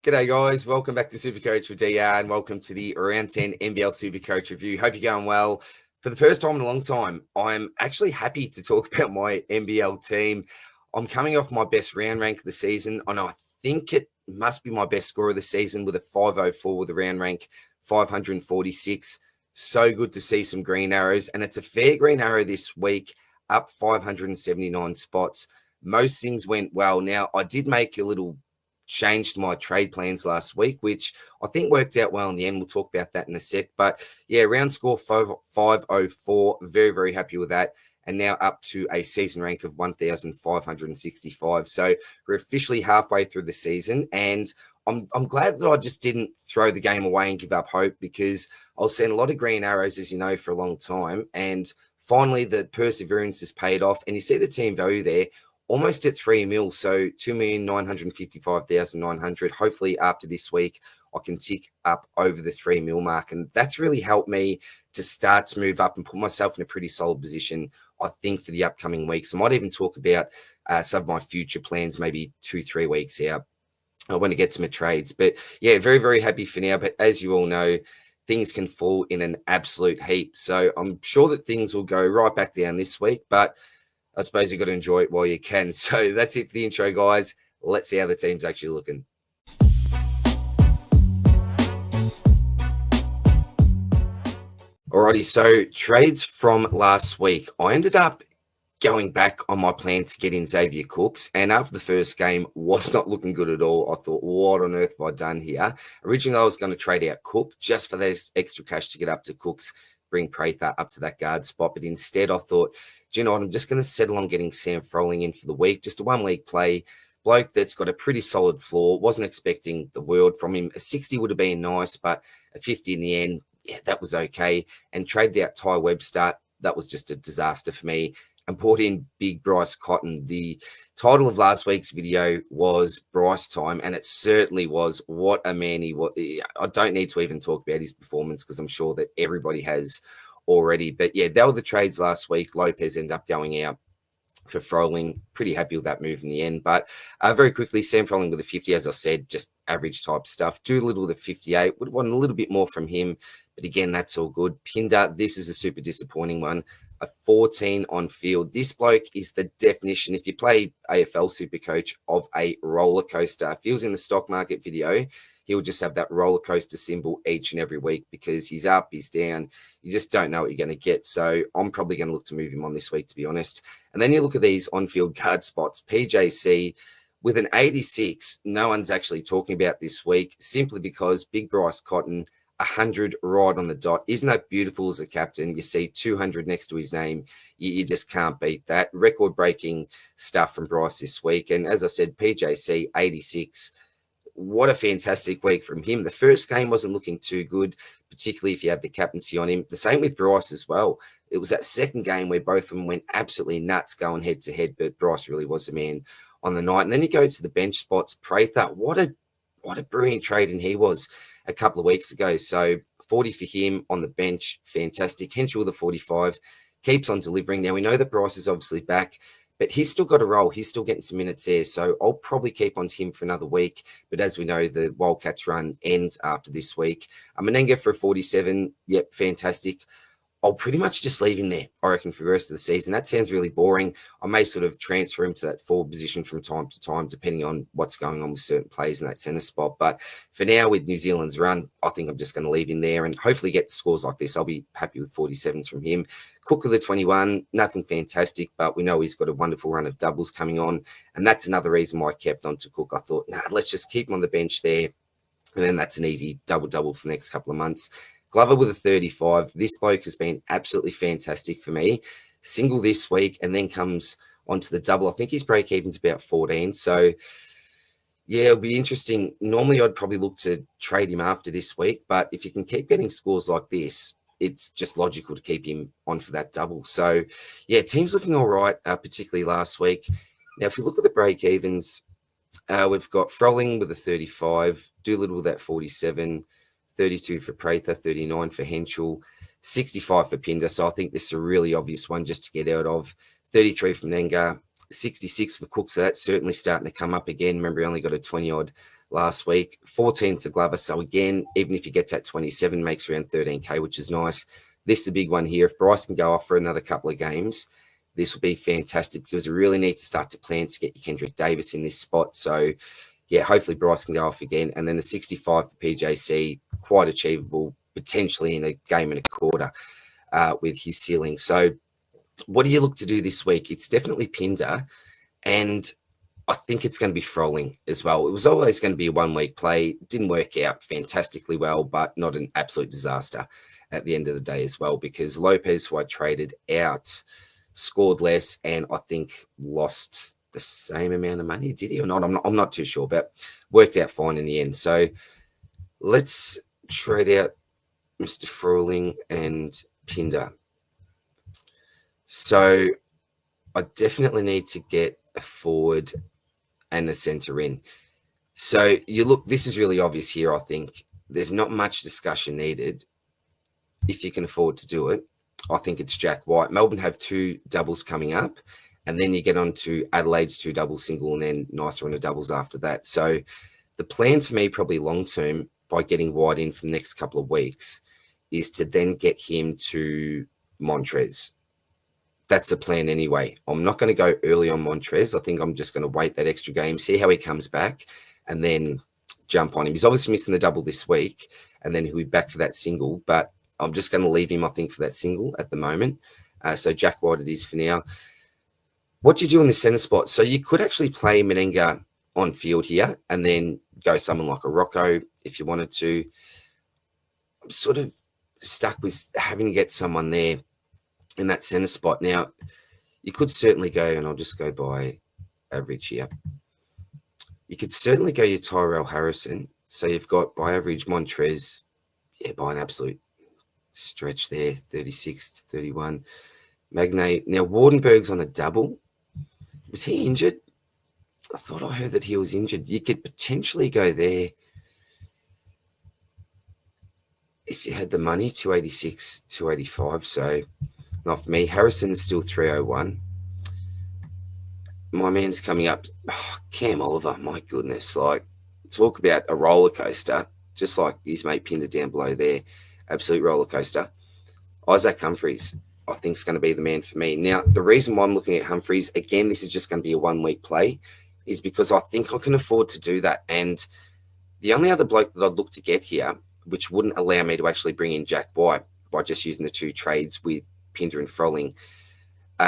G'day guys, welcome back to SuperCoach with DR and welcome to the Round 10 NBL SuperCoach review. Hope you're going well. For the first time in a long time, I'm actually happy to talk about my NBL team. I'm coming off my best round rank of the season, and I think it must be my best score of the season with a 504 with a round rank 546. So good to see some green arrows, and it's a fair green arrow this week, up 579 spots. Most things went well. Now, I did make a little changed my trade plans last week, which I think worked out well in the end. We'll talk about that in a sec. But yeah, round score 504. Very, very happy with that. And now up to a season rank of 1,565. So we're officially halfway through the season. And I'm glad that I just didn't throw the game away and give up hope, because I was seeing a lot of green arrows, as you know, for a long time. And finally, the perseverance has paid off. And you see the team value there, almost at 3 mil, so 2,955,900. Hopefully after this week, I can tick up over the 3 mil mark. And that's really helped me to start to move up and put myself in a pretty solid position, I think, for the upcoming weeks. I might even talk about some of my future plans, maybe 2-3 weeks out. I want to get to my trades. But yeah, very, very happy for now. But as you all know, things can fall in an absolute heap. So I'm sure that things will go right back down this week. But I suppose you've got to enjoy it while you can. So that's it for the intro, guys. Let's see how the team's actually looking. Alrighty, so trades from last week. I ended up going back on my plan to get in Xavier Cooks, and after the first game was not looking good at all. I thought, what on earth have I done here? Originally, I was going to trade out Cook just for that extra cash to get up to Cooks, bring Prather up to that guard spot. But instead, I thought, do you know what? I'm just going to settle on getting Sam Froling in for the week. Just a 1 week play. Bloke that's got a pretty solid floor. Wasn't expecting the world from him. A 60 would have been nice, but a 50 in the end, yeah, that was okay. And traded out Ty Webster. That was just a disaster for me. And brought in Big Bryce Cotton. The title of last week's video was Bryce Time, and it certainly was. What a man he was. I don't need to even talk about his performance because I'm sure that everybody has already. But yeah, that were the trades last week. Lopez ended up going out for Froling. Pretty happy with that move in the end. But very quickly, Sam Froling with a 50, as I said, just average type stuff. Doolittle with a 58. Would have wanted a little bit more from him. But again, that's all good. Pinder, this is a super disappointing one. A 14 on field. This bloke is the definition, if you play AFL SuperCoach, of a roller coaster. If he was in the stock market video, he'll just have that roller coaster symbol each and every week because he's up, he's down. You just don't know what you're going to get. So I'm probably going to look to move him on this week, to be honest. And then you look at these on-field guard spots. PJC with an 86, no one's actually talking about this week simply because Big Bryce Cotton, 100 right on the dot. Isn't that beautiful as a captain? You see 200 next to his name. You just can't beat that. Record-breaking stuff from Bryce this week. And as I said, PJC, 86. What a fantastic week from him. The first game wasn't looking too good, particularly if you had the captaincy on him. The same with Bryce as well. It was that second game where both of them went absolutely nuts going head-to-head, but Bryce really was the man on the night. And then you go to the bench spots. Prather, what a brilliant trading he was a couple of weeks ago. So 40 for him on the bench, fantastic. Henschel with a 45, keeps on delivering. Now we know that Bryce is obviously back, but he's still got a role. He's still getting some minutes there. So I'll probably keep on to him for another week. But as we know, the Wildcats run ends after this week. Menenga for a 47. Yep, fantastic. I'll pretty much just leave him there, I reckon, for the rest of the season. That sounds really boring. I may sort of transfer him to that forward position from time to time, depending on what's going on with certain players in that centre spot. But for now, with New Zealand's run, I think I'm just going to leave him there and hopefully get scores like this. I'll be happy with 47s from him. Cook with a 21, nothing fantastic, but we know he's got a wonderful run of doubles coming on. And that's another reason why I kept on to Cook. I thought, let's just keep him on the bench there. And then that's an easy double-double for the next couple of months. Glover with a 35. This bloke has been absolutely fantastic for me. Single this week and then comes onto the double. I think his break-even's about 14. So, yeah, it'll be interesting. Normally, I'd probably look to trade him after this week. But if you can keep getting scores like this, it's just logical to keep him on for that double. So, yeah, team's looking all right, particularly last week. Now, if you look at the break-evens, we've got Froling with a 35, Doolittle with that 47, 32 for Prather, 39 for Henschel, 65 for Pinder. So I think this is a really obvious one just to get out of. 33 from Nenga, 66 for Cook. So that's certainly starting to come up again. Remember, he only got a 20-odd last week, 14 for Glover. So again, even if he gets at 27, makes around 13K, which is nice. This is the big one here. If Bryce can go off for another couple of games, this will be fantastic because we really need to start to plan to get you Kendrick Davis in this spot. So, yeah, hopefully Bryce can go off again. And then the 65 for PJC, quite achievable, potentially in a game and a quarter with his ceiling. So what do you look to do this week? It's definitely Pinder, and I think it's going to be Froling as well. It was always going to be a 1 week play. It didn't work out fantastically well, but not an absolute disaster at the end of the day as well, because Lopez, who I traded out, scored less and I think lost the same amount of money. Did he or not? I'm not too sure, but worked out fine in the end. So let's trade out Mr. Froling and Pinder. So I definitely need to get a forward and a centre in. So you look, this is really obvious here. I think there's not much discussion needed. If you can afford to do it, I think it's Jack White. Melbourne have 2 doubles coming up, and then you get on to Adelaide's 2 double single, and then nicer on the doubles after that. So the plan for me, probably long term, by getting White in for the next couple of weeks, is to then get him to Montrez. That's the plan anyway. I'm not going to go early on Montrez. I think I'm just going to wait that extra game, see how he comes back, and then jump on him. He's obviously missing the double this week, and then he'll be back for that single, but I'm just going to leave him, I think, for that single at the moment. So Jack White it is for now. What do you do in the centre spot? So you could actually play Meninga on field here and then go someone like a Rocco if you wanted to. I'm sort of stuck with having to get someone there in that centre spot. Now, you could certainly go, and I'll just go by average here. You could certainly go your Tyrell Harrison. So you've got by average Montrez, by an absolute stretch there, 36 to 31. Magnay. Now, Wardenberg's on a double. Was he injured? I thought I heard that he was injured. You could potentially go there if you had the money, 286, 285. So not for me. Harrison's still 301. My man's coming up. Oh, Cam Oliver, my goodness. Like, talk about a roller coaster, just like his mate Pinder down below there. Absolute roller coaster. Isaac Humphries, I think, is going to be the man for me. Now, the reason why I'm looking at Humphries, again, this is just going to be a 1 week play, is because I think I can afford to do that. And the only other bloke that I'd look to get here, which wouldn't allow me to actually bring in Jack White by just using the 2 trades with Pinder and Froling,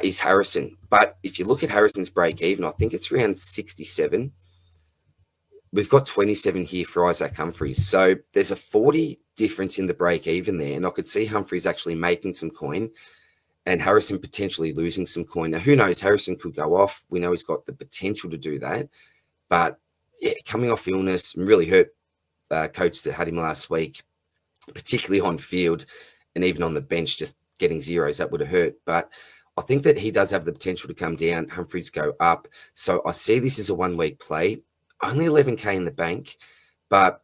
is Harrison. But if you look at Harrison's break even, I think it's around 67. We've got 27 here for Isaac Humphries. So there's a 40 difference in the break even there. And I could see Humphries actually making some coin and Harrison potentially losing some coin. Now, who knows? Harrison could go off. We know he's got the potential to do that. But yeah, coming off illness, really hurt coaches that had him last week, particularly on field and even on the bench, just getting zeros, that would have hurt. But I think that he does have the potential to come down. Humphries go up. So I see this as a 1 week play. Only 11K in the bank, but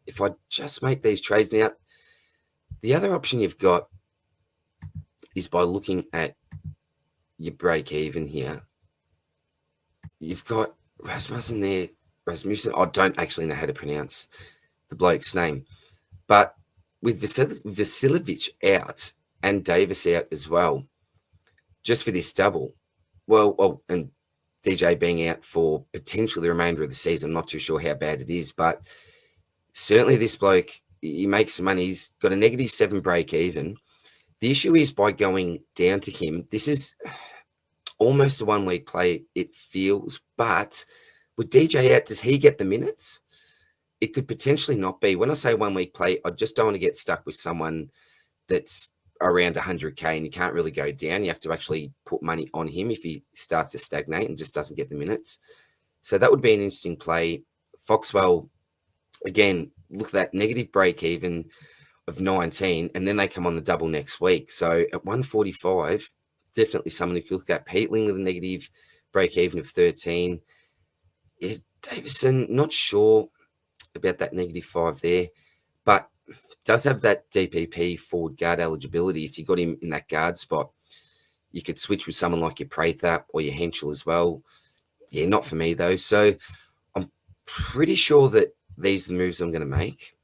if I just make these trades now, the other option you've got is by looking at your break even here. You've got Rasmussen there. Rasmussen, I don't actually know how to pronounce the bloke's name, but with Vasiljevic out and Davis out as well, just for this double, and DJ being out for potentially the remainder of the season. I'm not too sure how bad it is, but certainly this bloke, he makes some money. He's got a -7 break even. The issue is by going down to him, this is almost a 1 week play, it feels, but with DJ out, does he get the minutes? It could potentially not be. When I say 1 week play, I just don't want to get stuck with someone that's around 100K and you can't really go down. You have to actually put money on him if he starts to stagnate and just doesn't get the minutes. So that would be an interesting play. Foxwell, again, look at that negative break even of 19, and then they come on the double next week. So at 145, definitely someone who could look at. Peatling with a negative break even of 13. Yeah, Davison, not sure about that -5 there, but does have that DPP forward guard eligibility. If you got him in that guard spot, you could switch with someone like your Prathap or your Henschel as well. Yeah, not for me though. So I'm Pretty sure that these are the moves I'm going to make.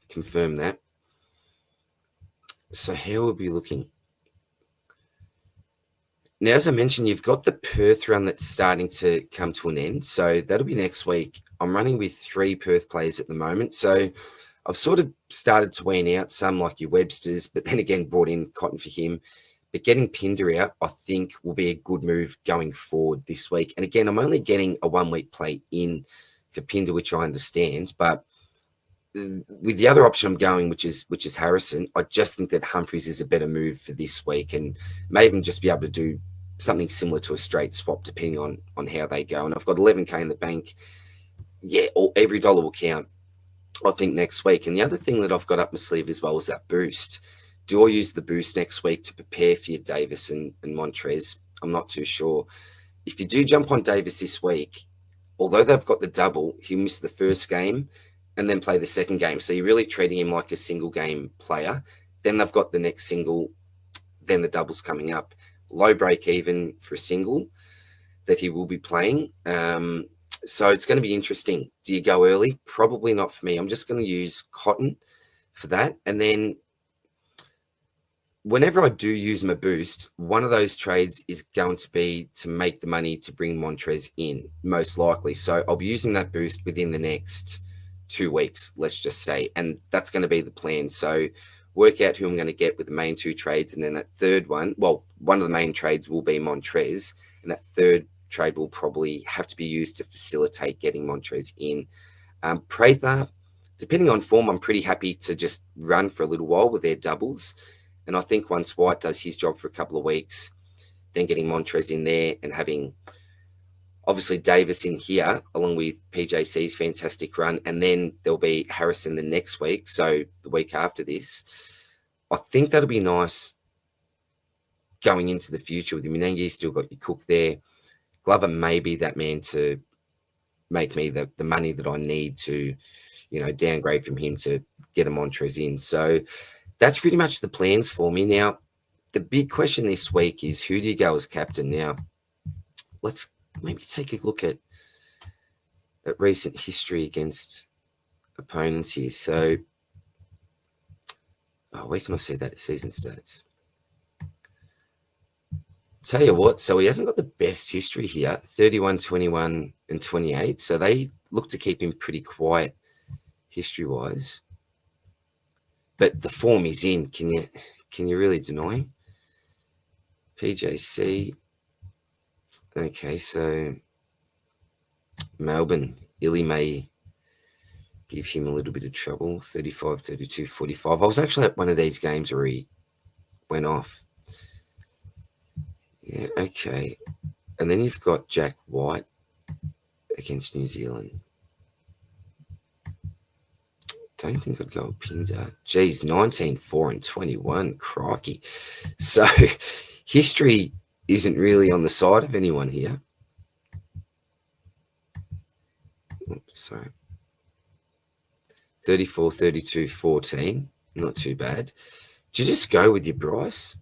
Confirm that. So how will we be looking? Now, as I mentioned, you've got the Perth run that's starting to come to an end. So that'll be next week. I'm running with 3 Perth players at the moment. So I've sort of started to wean out some like your Websters, but then again, brought in Cotton for him. But getting Pinder out, I think, will be a good move going forward this week. And again, I'm only getting a 1-week play in for Pinder, which I understand. But with the other option I'm going, which is Harrison, I just think that Humphries is a better move for this week, and may even just be able to do something similar to a straight swap, depending on how they go. And I've got 11K in the bank. Yeah, every dollar will count, I think, next week. And the other thing that I've got up my sleeve as well is that boost. Do I use the boost next week to prepare for your Davis and Montrez? I'm not too sure. If you do jump on Davis this week, although they've got the double, he'll miss the first game and then play the second game. So you're really treating him like a single game player. Then they've got the next single, then the double's coming up. Low break even for a single that he will be playing. So it's going to be interesting. Do you go early? Probably not for me. I'm just going to use Cotton for that. And then whenever I do use my boost, one of those trades is going to be to make the money to bring Montrez in, most likely. So I'll be using that boost within the next 2 weeks, let's just say. And that's going to be the plan. So work out who I'm going to get with the main 2 trades. And then that third one, well, one of the main trades will be Montrez. And that third trade will probably have to be used to facilitate getting Montrez in. Prather, depending on form, I'm pretty happy to just run for a little while with their doubles. And I think once White does his job for a couple of weeks, then getting Montrez in there and having obviously Davis in here, along with PJC's fantastic run. And then there'll be Harrison the next week. So the week after this, I think that'll be nice going into the future with Menengue. You still got your Cook there. Glover may be that man to make me the money that I need to, downgrade from him to get a Montrez in. So that's pretty much the plans for me. Now, the big question this week is, who do you go as captain? Now, let's maybe take a look at recent history against opponents here. So, where can I see that season stats? Tell you what, so he hasn't got the best history here, 31, 21, and 28. So they look to keep him pretty quiet history-wise. But the form he's in, can you really deny him? PJC. Okay, so Melbourne, Illy may give him a little bit of trouble. 35, 32, 45. I was actually at one of these games where he went off. Yeah, okay. And then you've got Jack White against New Zealand. Don't think I'd go with Pinder. Geez, 19, 4, and 21. Crikey. So history isn't really on the side of anyone here. Oops, sorry. 34, 32, 14. Not too bad. Do you just go with your Bryce?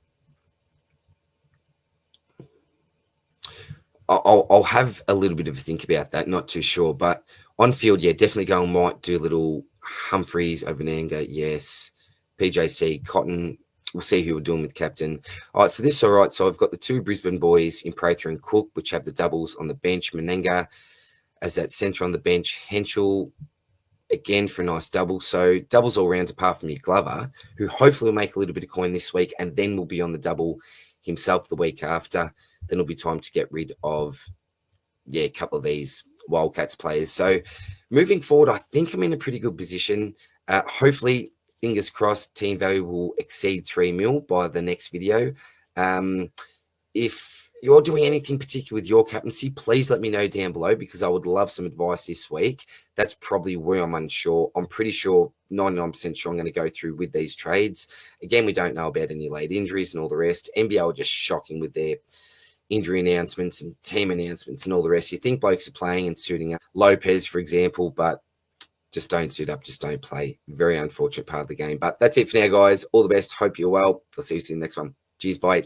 I'll have a little bit of a think about that. Not too sure. But on field, yeah, definitely go and might do a little Humphries over Nanga. Yes. PJC, Cotton. We'll see who we're doing with captain. All right, so this is all right. So I've got the 2 Brisbane boys in Prather and Cook, which have the doubles on the bench. Menenga as that centre on the bench. Henschel, again, for a nice double. So doubles all round apart from your Glover, who hopefully will make a little bit of coin this week and then will be on the double himself the week after. Then it'll be time to get rid of, a couple of these Wildcats players. So moving forward, I think I'm in a pretty good position. Hopefully, fingers crossed, team value will exceed 3 mil by the next video. If you're doing anything particular with your captaincy, please let me know down below, because I would love some advice this week. That's probably where I'm unsure. I'm pretty sure, 99% sure I'm going to go through with these trades. Again, we don't know about any late injuries and all the rest. NBL are just shocking with their injury announcements and team announcements and all the rest. You think blokes are playing and suiting up. Lopez, for example, but just don't suit up, just don't play. Very unfortunate part of the game. But that's it for now, guys. All the best. Hope you're well. I'll see you soon next one. Cheers, bye.